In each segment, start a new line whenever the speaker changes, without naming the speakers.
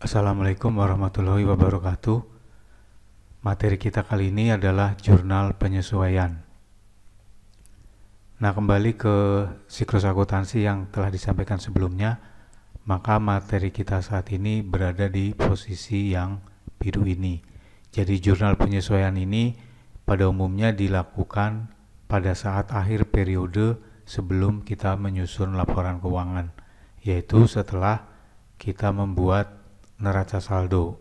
Assalamualaikum warahmatullahi wabarakatuh. Materi kita kali ini adalah jurnal penyesuaian. Nah, kembali ke siklus akuntansi yang telah disampaikan sebelumnya, maka materi kita saat ini berada di posisi yang biru ini. Jadi jurnal penyesuaian ini pada umumnya dilakukan pada saat akhir periode sebelum kita menyusun laporan keuangan, yaitu setelah kita membuat neraca saldo.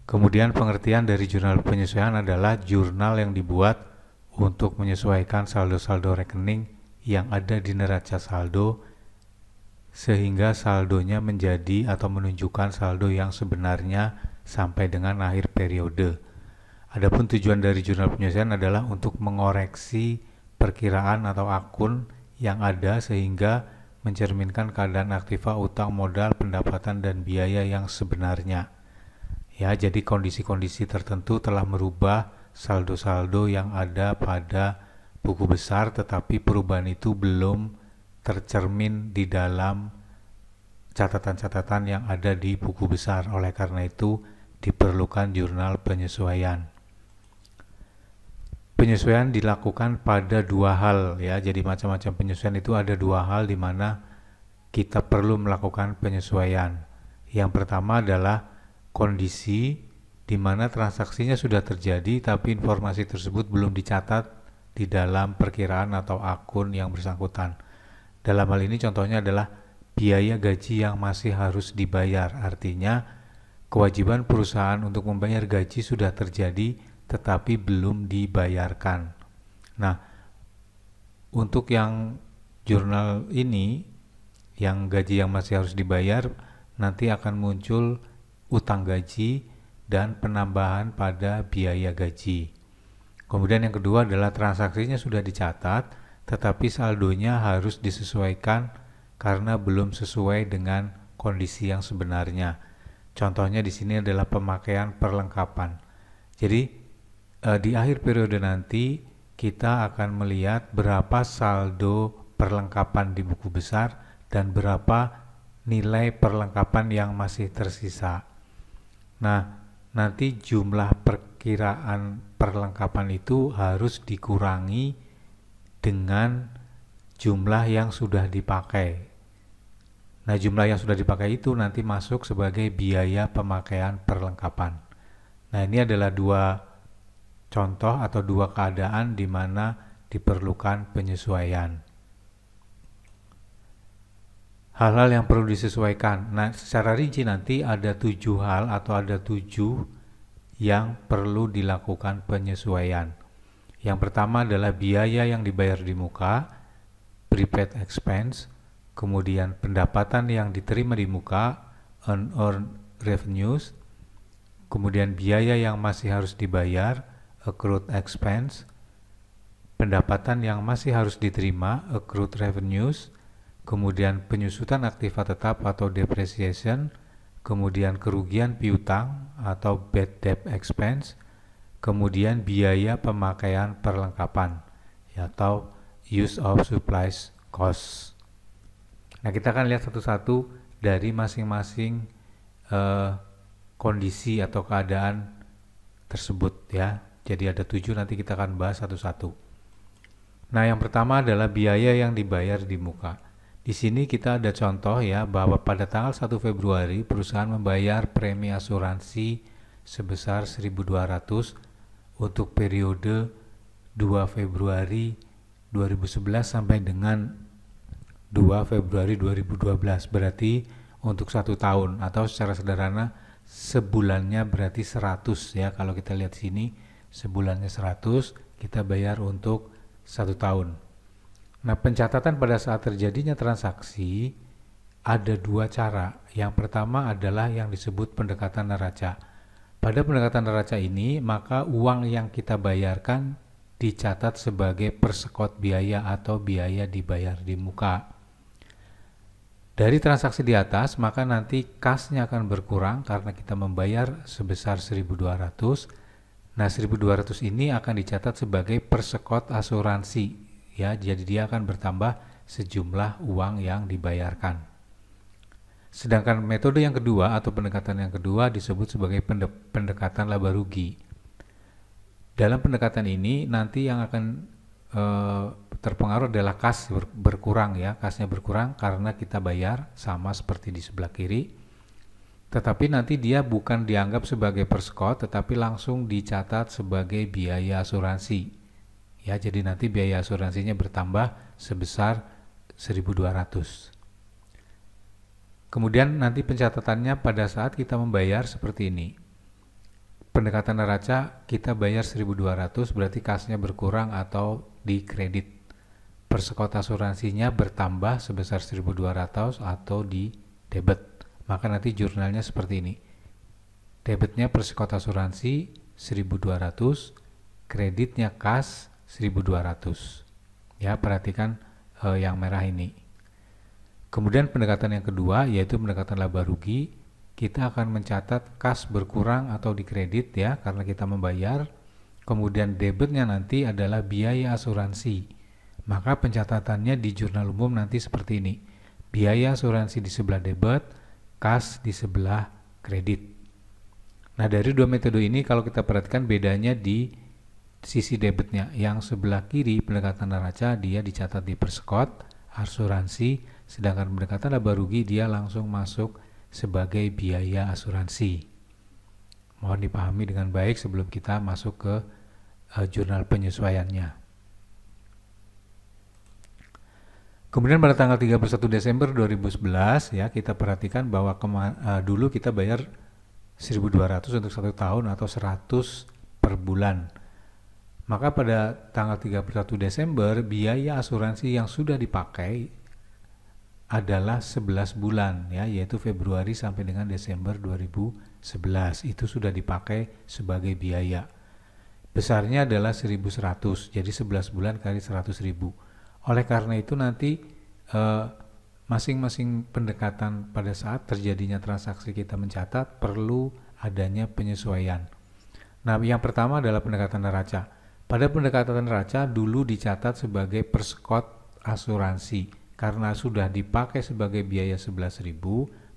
Kemudian pengertian dari jurnal penyesuaian adalah jurnal yang dibuat untuk menyesuaikan saldo-saldo rekening yang ada di neraca saldo sehingga saldonya menjadi atau menunjukkan saldo yang sebenarnya sampai dengan akhir periode. Adapun tujuan dari jurnal penyesuaian adalah untuk mengoreksi perkiraan atau akun yang ada sehingga mencerminkan keadaan aktiva, utang, modal, pendapatan, dan biaya yang sebenarnya. Ya, jadi kondisi-kondisi tertentu telah merubah saldo-saldo yang ada pada buku besar, tetapi perubahan itu belum tercermin di dalam catatan-catatan yang ada di buku besar. Oleh karena itu, diperlukan jurnal penyesuaian. Penyesuaian dilakukan pada dua hal ya. Jadi macam-macam penyesuaian itu ada dua hal di mana kita perlu melakukan penyesuaian. Yang pertama adalah kondisi di mana transaksinya sudah terjadi tapi informasi tersebut belum dicatat di dalam perkiraan atau akun yang bersangkutan. Dalam hal ini contohnya adalah biaya gaji yang masih harus dibayar. Artinya kewajiban perusahaan untuk membayar gaji sudah terjadi tetapi belum dibayarkan. Nah, untuk yang jurnal ini, yang gaji yang masih harus dibayar, nanti akan muncul utang gaji dan penambahan pada biaya gaji. Kemudian yang kedua adalah transaksinya sudah dicatat, tetapi saldonya harus disesuaikan karena belum sesuai dengan kondisi yang sebenarnya. Contohnya di sini adalah pemakaian perlengkapan. Jadi di akhir periode nanti kita akan melihat berapa saldo perlengkapan di buku besar dan berapa nilai perlengkapan yang masih tersisa. Nah, nanti jumlah perkiraan perlengkapan itu harus dikurangi dengan jumlah yang sudah dipakai. Nah, jumlah yang sudah dipakai itu nanti masuk sebagai biaya pemakaian perlengkapan. Nah, ini adalah dua contoh atau dua keadaan di mana diperlukan penyesuaian. Hal-hal yang perlu disesuaikan. Nah, secara rinci nanti ada 7 hal atau ada 7 yang perlu dilakukan penyesuaian. Yang pertama adalah biaya yang dibayar di muka, prepaid expense, kemudian pendapatan yang diterima di muka, unearned revenues, kemudian biaya yang masih harus dibayar, accrued expense, pendapatan yang masih harus diterima, accrued revenues, kemudian penyusutan aktiva tetap atau depreciation, kemudian kerugian piutang atau bad debt expense, kemudian biaya pemakaian perlengkapan atau use of supplies cost. Nah, kita akan lihat satu-satu dari masing-masing kondisi atau keadaan tersebut ya. Jadi ada 7, nanti kita akan bahas satu-satu. Nah, yang pertama adalah biaya yang dibayar di muka. Di sini kita ada contoh ya bahwa pada tanggal 1 Februari perusahaan membayar premi asuransi sebesar 1.200 untuk periode 2 Februari 2011 sampai dengan 2 Februari 2012. Berarti untuk 1 tahun atau secara sederhana sebulannya berarti 100 ya. Kalau kita lihat sini sebulannya 100, kita bayar untuk 1 tahun. Nah, pencatatan pada saat terjadinya transaksi ada 2 cara. Yang pertama adalah yang disebut pendekatan neraca. Pada pendekatan neraca ini, maka uang yang kita bayarkan dicatat sebagai persekot biaya atau biaya dibayar di muka. Dari transaksi di atas, maka nanti kasnya akan berkurang karena kita membayar sebesar 1.200. Nah, 1.200 ini akan dicatat sebagai persekot asuransi. Ya, jadi dia akan bertambah sejumlah uang yang dibayarkan. Sedangkan metode yang kedua atau pendekatan yang kedua disebut sebagai pendekatan laba rugi. Dalam pendekatan ini nanti yang akan terpengaruh adalah kas berkurang ya, kasnya berkurang karena kita bayar sama seperti di sebelah kiri. Tetapi nanti dia bukan dianggap sebagai perskot, tetapi langsung dicatat sebagai biaya asuransi. Ya, jadi nanti biaya asuransinya bertambah sebesar 1.200. Kemudian nanti pencatatannya pada saat kita membayar seperti ini. Pendekatan neraca kita bayar 1.200 berarti kasnya berkurang atau dikredit. Persekot asuransinya bertambah sebesar 1.200 atau di debit. Maka nanti jurnalnya seperti ini. Debitnya persekot asuransi 1.200, kreditnya kas 1.200. Ya, perhatikan yang merah ini. Kemudian pendekatan yang kedua yaitu pendekatan laba rugi. Kita akan mencatat kas berkurang atau dikredit ya karena kita membayar. Kemudian debitnya nanti adalah biaya asuransi. Maka pencatatannya di jurnal umum nanti seperti ini. Biaya asuransi di sebelah debit, kas di sebelah kredit. Nah, dari dua metode ini kalau kita perhatikan bedanya di sisi debitnya. Yang sebelah kiri pendekatan neraca dia dicatat di persekot asuransi, sedangkan pendekatan laba rugi dia langsung masuk sebagai biaya asuransi. Mohon dipahami dengan baik sebelum kita masuk ke jurnal penyesuaiannya. Kemudian pada tanggal 31 Desember 2011 ya kita perhatikan bahwa dulu kita bayar 1.200 untuk 1 tahun atau 100 per bulan. Maka pada tanggal 31 Desember biaya asuransi yang sudah dipakai adalah 11 bulan ya, yaitu Februari sampai dengan Desember 2011. Itu sudah dipakai sebagai biaya. Besarnya adalah 1.100, jadi 11 bulan kali 100.000. Oleh karena itu nanti masing-masing pendekatan pada saat terjadinya transaksi kita mencatat perlu adanya penyesuaian. Nah, yang pertama adalah pendekatan neraca. Pada pendekatan neraca dulu dicatat sebagai persekot asuransi. Karena sudah dipakai sebagai biaya 11.000,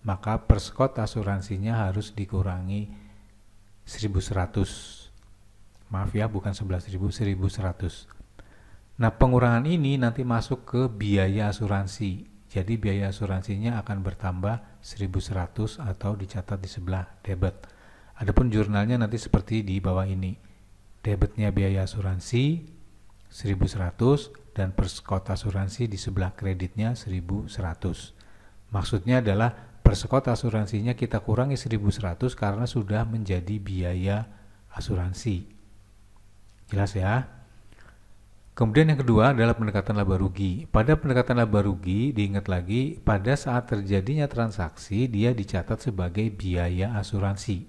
maka persekot asuransinya harus dikurangi 1.100. Maaf ya, bukan 11.000, 1.100. Nah, pengurangan ini nanti masuk ke biaya asuransi. Jadi biaya asuransinya akan bertambah 1.100 atau dicatat di sebelah debit. Adapun jurnalnya nanti seperti di bawah ini. Debitnya biaya asuransi 1.100 dan persekot asuransi di sebelah kreditnya 1.100. Maksudnya adalah persekot asuransinya kita kurangi 1.100 karena sudah menjadi biaya asuransi. Jelas ya? Kemudian yang kedua adalah pendekatan laba rugi. Pada pendekatan laba rugi, diingat lagi, pada saat terjadinya transaksi dia dicatat sebagai biaya asuransi.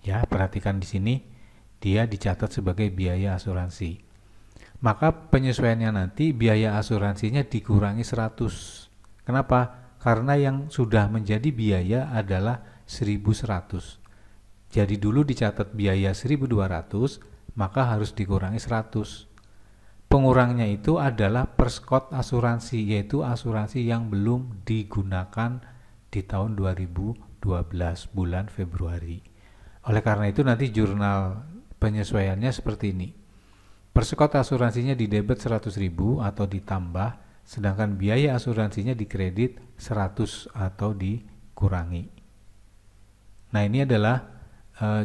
Ya, perhatikan di sini, dia dicatat sebagai biaya asuransi. Maka penyesuaiannya nanti biaya asuransinya dikurangi 100. Kenapa? Karena yang sudah menjadi biaya adalah 1.100. Jadi dulu dicatat biaya 1.200, maka harus dikurangi 100. Pengurangnya itu adalah persekot asuransi, yaitu asuransi yang belum digunakan di tahun 2012 bulan Februari. Oleh karena itu nanti jurnal penyesuaiannya seperti ini. Persekot asuransinya di debit 100.000 atau ditambah, sedangkan biaya asuransinya dikredit 100 atau dikurangi. Nah, ini adalah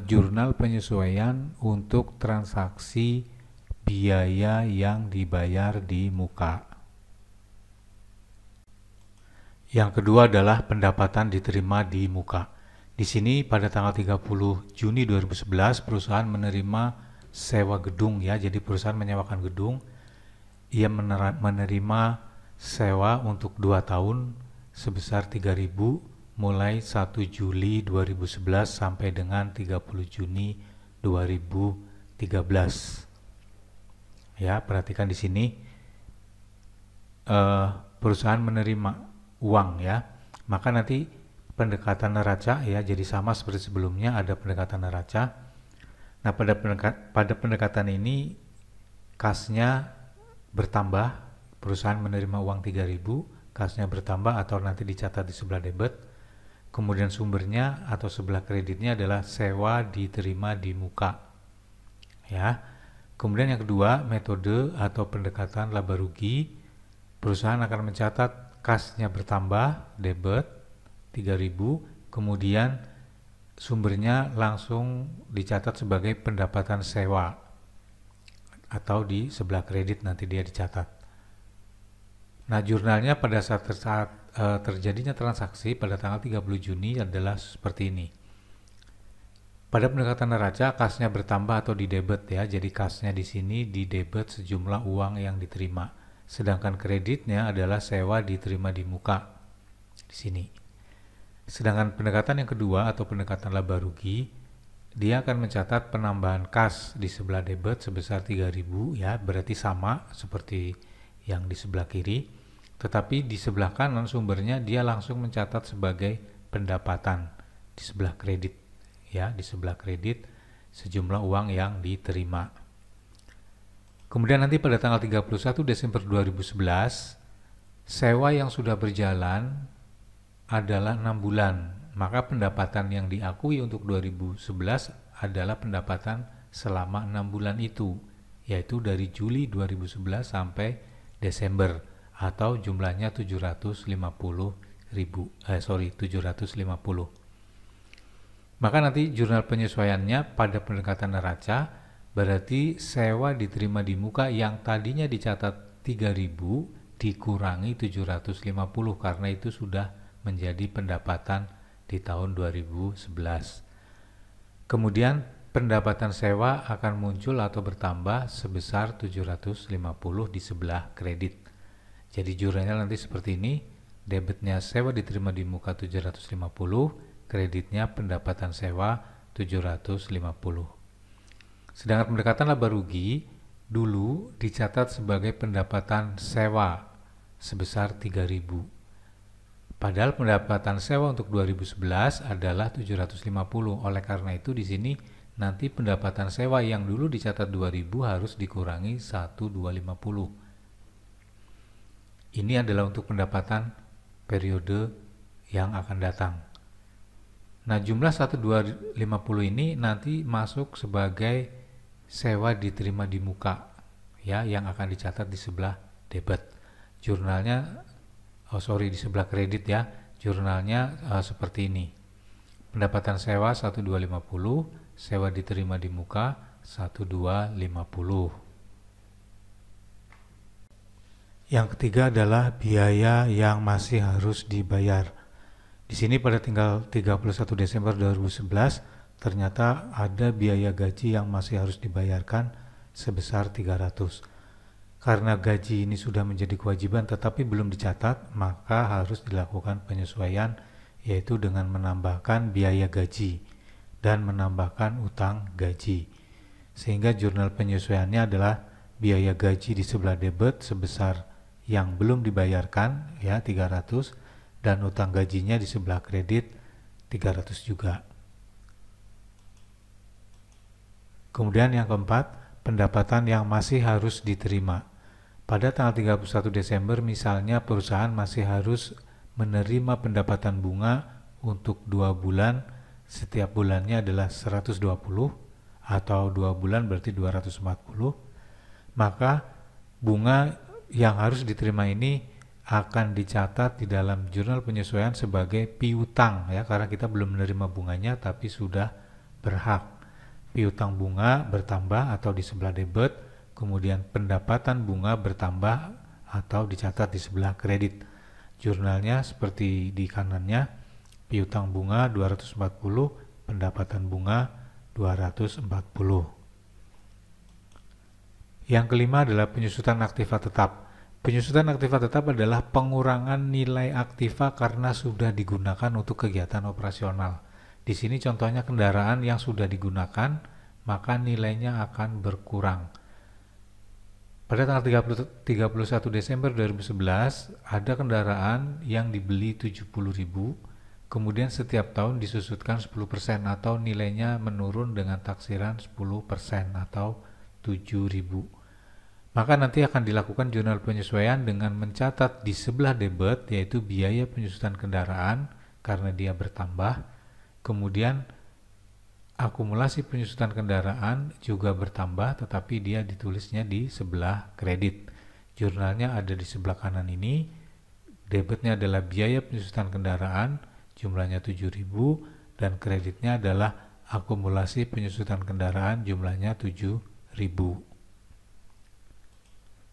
jurnal penyesuaian untuk transaksi biaya yang dibayar di muka. Yang kedua adalah pendapatan diterima di muka. Di sini pada tanggal 30 Juni 2011 perusahaan menerima sewa gedung ya, jadi perusahaan menyewakan gedung. Ia menerima sewa untuk 2 tahun sebesar 3.000 mulai 1 Juli 2011 sampai dengan 30 Juni 2013. Ya, perhatikan di sini perusahaan menerima uang ya. Maka nanti pendekatan neraca ya, jadi sama seperti sebelumnya ada pendekatan neraca. Nah, pada pendekatan ini kasnya bertambah, perusahaan menerima uang 3.000 kasnya bertambah atau nanti dicatat di sebelah debit. Kemudian sumbernya atau sebelah kreditnya adalah sewa diterima di muka. Ya. Kemudian yang kedua, metode atau pendekatan laba rugi. Perusahaan akan mencatat kasnya bertambah, debit 3.000, kemudian sumbernya langsung dicatat sebagai pendapatan sewa atau di sebelah kredit nanti dia dicatat. Nah, jurnalnya pada saat terjadinya transaksi pada tanggal 30 Juni adalah seperti ini. Pada pendekatan neraca, kasnya bertambah atau di debit ya. Jadi kasnya di sini di debit sejumlah uang yang diterima. Sedangkan kreditnya adalah sewa diterima di muka di sini. Sedangkan pendekatan yang kedua atau pendekatan laba rugi, dia akan mencatat penambahan kas di sebelah debit sebesar 3.000 ya, berarti sama seperti yang di sebelah kiri. Tetapi di sebelah kanan sumbernya dia langsung mencatat sebagai pendapatan di sebelah kredit ya, di sebelah kredit sejumlah uang yang diterima. Kemudian nanti pada tanggal 31 Desember 2011 sewa yang sudah berjalan adalah 6 bulan, maka pendapatan yang diakui untuk 2011 adalah pendapatan selama 6 bulan itu, yaitu dari Juli 2011 sampai Desember, atau jumlahnya 750. Maka nanti jurnal penyesuaiannya pada pendekatan neraca berarti sewa diterima di muka yang tadinya dicatat 3.000 dikurangi 750 karena itu sudah menjadi pendapatan di tahun 2011. Kemudian pendapatan sewa akan muncul atau bertambah sebesar 750 di sebelah kredit. Jadi jurnalnya nanti seperti ini, debitnya sewa diterima di muka 750, kreditnya pendapatan sewa 750. Sedangkan pendekatan laba rugi dulu dicatat sebagai pendapatan sewa sebesar 3.000. Padahal pendapatan sewa untuk 2011 adalah 750. Oleh karena itu di sini nanti pendapatan sewa yang dulu dicatat 2.000 harus dikurangi 1.250. Ini adalah untuk pendapatan periode yang akan datang. Nah, jumlah 1.250 ini nanti masuk sebagai sewa diterima di muka ya, yang akan dicatat di sebelah debit. Jurnalnya di sebelah kredit ya. Jurnalnya seperti ini. Pendapatan sewa 1.250, sewa diterima di muka 1.250. Yang ketiga adalah biaya yang masih harus dibayar. Di sini pada tinggal 31 Desember 2011 ternyata ada biaya gaji yang masih harus dibayarkan sebesar 300. Karena gaji ini sudah menjadi kewajiban tetapi belum dicatat, maka harus dilakukan penyesuaian yaitu dengan menambahkan biaya gaji dan menambahkan utang gaji. Sehingga jurnal penyesuaiannya adalah biaya gaji di sebelah debit sebesar yang belum dibayarkan ya 300 dan utang gajinya di sebelah kredit 300 juga. Kemudian yang keempat, pendapatan yang masih harus diterima. Pada tanggal 31 Desember misalnya perusahaan masih harus menerima pendapatan bunga untuk 2 bulan, setiap bulannya adalah 120 atau 2 bulan berarti 240. Maka bunga yang harus diterima ini akan dicatat di dalam jurnal penyesuaian sebagai piutang ya, karena kita belum menerima bunganya tapi sudah berhak. Piutang bunga bertambah atau di sebelah debit, kemudian pendapatan bunga bertambah atau dicatat di sebelah kredit. Jurnalnya seperti di kanannya, piutang bunga 240, pendapatan bunga 240. Yang kelima adalah penyusutan aktiva tetap. Penyusutan aktiva tetap adalah pengurangan nilai aktiva karena sudah digunakan untuk kegiatan operasional. Di sini contohnya kendaraan yang sudah digunakan, maka nilainya akan berkurang. Pada tanggal 31 Desember 2011, ada kendaraan yang dibeli 70.000, kemudian setiap tahun disusutkan 10% atau nilainya menurun dengan taksiran 10% atau 7.000. Maka nanti akan dilakukan jurnal penyesuaian dengan mencatat di sebelah debit, yaitu biaya penyusutan kendaraan karena dia bertambah. Kemudian akumulasi penyusutan kendaraan juga bertambah, tetapi dia ditulisnya di sebelah kredit. Jurnalnya ada di sebelah kanan ini. Debitnya adalah biaya penyusutan kendaraan, jumlahnya 7.000, dan kreditnya adalah akumulasi penyusutan kendaraan, jumlahnya 7.000.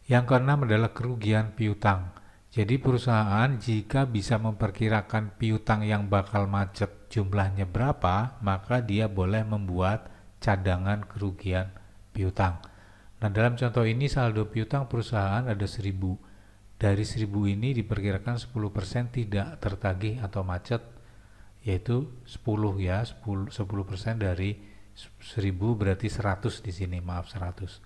Yang keenam adalah kerugian piutang. Jadi perusahaan jika bisa memperkirakan piutang yang bakal macet jumlahnya berapa, maka dia boleh membuat cadangan kerugian piutang. Nah, dalam contoh ini saldo piutang perusahaan ada 1.000. Dari 1.000 ini diperkirakan 10% tidak tertagih atau macet, yaitu 10 ya, 10% dari 1.000 berarti 100 di sini, maaf 100.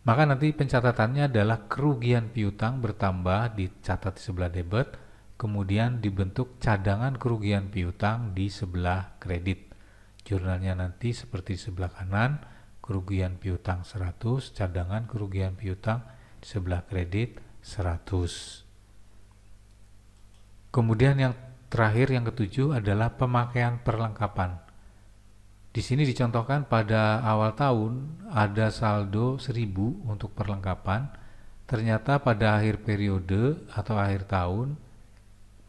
Maka nanti pencatatannya adalah kerugian piutang bertambah dicatat di sebelah debit, kemudian dibentuk cadangan kerugian piutang di sebelah kredit. Jurnalnya nanti seperti di sebelah kanan, kerugian piutang 100, cadangan kerugian piutang di sebelah kredit 100. Kemudian yang terakhir, yang ketujuh adalah pemakaian perlengkapan. Di sini dicontohkan pada awal tahun ada saldo 1.000 untuk perlengkapan. Ternyata pada akhir periode atau akhir tahun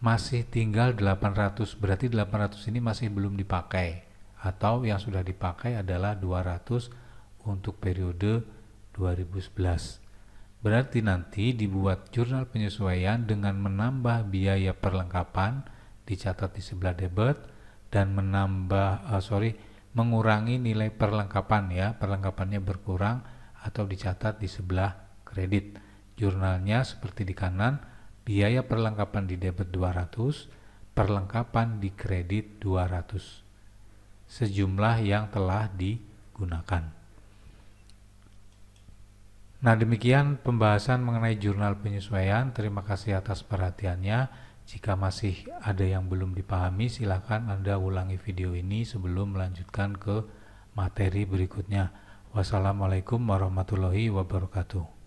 masih tinggal 800. Berarti 800 ini masih belum dipakai, atau yang sudah dipakai adalah 200 untuk periode 2011. Berarti nanti dibuat jurnal penyesuaian dengan menambah biaya perlengkapan dicatat di sebelah debit, dan mengurangi nilai perlengkapan ya, perlengkapannya berkurang atau dicatat di sebelah kredit. Jurnalnya seperti di kanan, biaya perlengkapan di debit 200, perlengkapan di kredit 200. Sejumlah yang telah digunakan. Nah, demikian pembahasan mengenai jurnal penyesuaian. Terima kasih atas perhatiannya. Jika masih ada yang belum dipahami, silakan Anda ulangi video ini sebelum melanjutkan ke materi berikutnya. Wassalamualaikum warahmatullahi wabarakatuh.